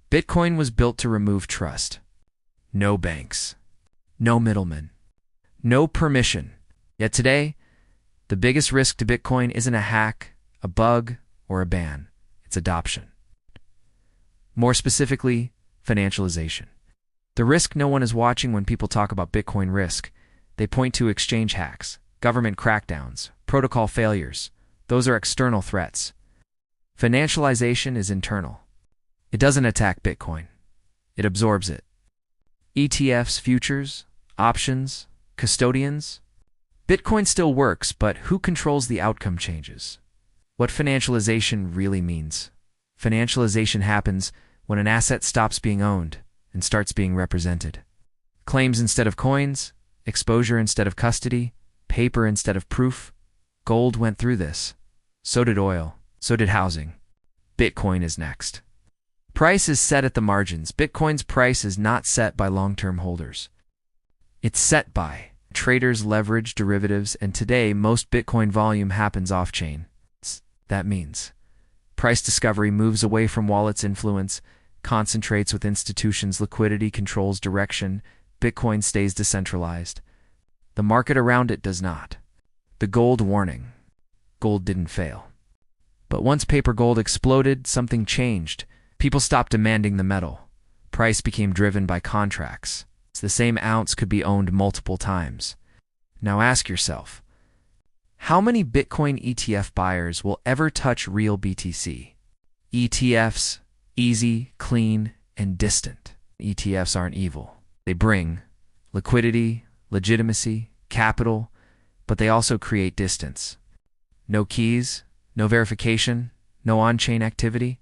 Bitcoin was built to remove trust. No banks. No middlemen. No permission. Yet today, the biggest risk to Bitcoin isn't a hack, a bug, or a ban. It's adoption. More specifically, financialization. The risk no one is watching when people talk about Bitcoin risk. They point to exchange hacks, government crackdowns, protocol failures. Those are external threats. Financialization is internal. It doesn't attack Bitcoin. It absorbs it. ETFs, futures, options, custodians. Bitcoin still works, but who controls the outcome changes. What financialization really means. Financialization happens when an asset stops being owned and starts being represented. Claims instead of coins, exposure instead of custody, paper instead of proof. Gold went through this. So did oil. So did housing. Bitcoin is next. Price is set at the margins. Bitcoin's price is not set by long-term holders. It's set by traders leverage derivatives, and today most Bitcoin volume happens off-chain. That means price discovery moves away from wallets' influence, concentrates with institutions, liquidity controls direction, Bitcoin stays decentralized. The market around it does not. The gold warning. Gold didn't fail. But once paper gold exploded, something changed. People stopped demanding the metal. Price became driven by contracts. The same ounce could be owned multiple times. Now ask yourself, how many Bitcoin ETF buyers will ever touch real BTC? ETFs, easy, clean, and distant. ETFs aren't evil. They bring liquidity, legitimacy, capital, but they also create distance. No keys, no verification, no on-chain activity.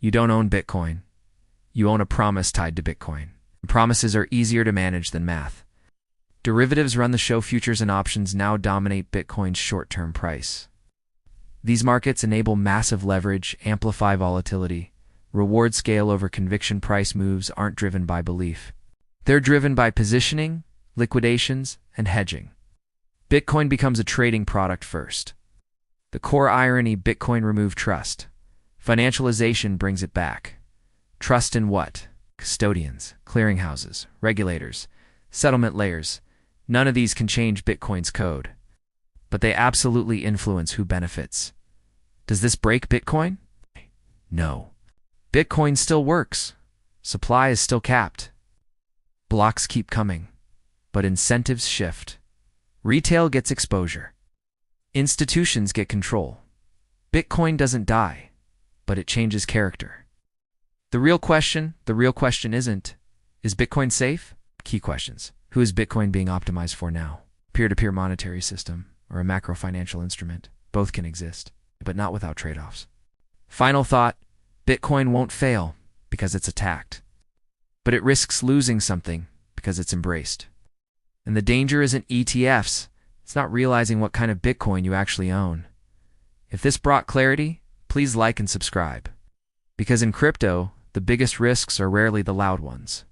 You don't own Bitcoin. You own a promise tied to Bitcoin. Promises are easier to manage than math. Derivatives run the show. Futures and options now dominate Bitcoin's short-term price. These markets enable massive leverage, amplify volatility, reward scale over conviction. Price moves aren't driven by belief. They're driven by positioning, liquidations, and hedging. Bitcoin becomes a trading product first. The core irony: Bitcoin removed trust. Financialization brings it back. Trust in what? Custodians, clearinghouses, regulators, settlement layers. None of these can change Bitcoin's code. But they absolutely influence who benefits. Does this break Bitcoin? No. Bitcoin still works. Supply is still capped. Blocks keep coming. But incentives shift. Retail gets exposure. Institutions get control. Bitcoin doesn't die, but it changes character. The real question isn't, is Bitcoin safe? Key questions. Who is Bitcoin being optimized for now? Peer-to-peer monetary system or a macro financial instrument? Both can exist, but not without trade-offs. Final thought, Bitcoin won't fail because it's attacked, but it risks losing something because it's embraced. And the danger isn't ETFs. It's not realizing what kind of Bitcoin you actually own. If this brought clarity, please like and subscribe. Because in crypto, the biggest risks are rarely the loud ones.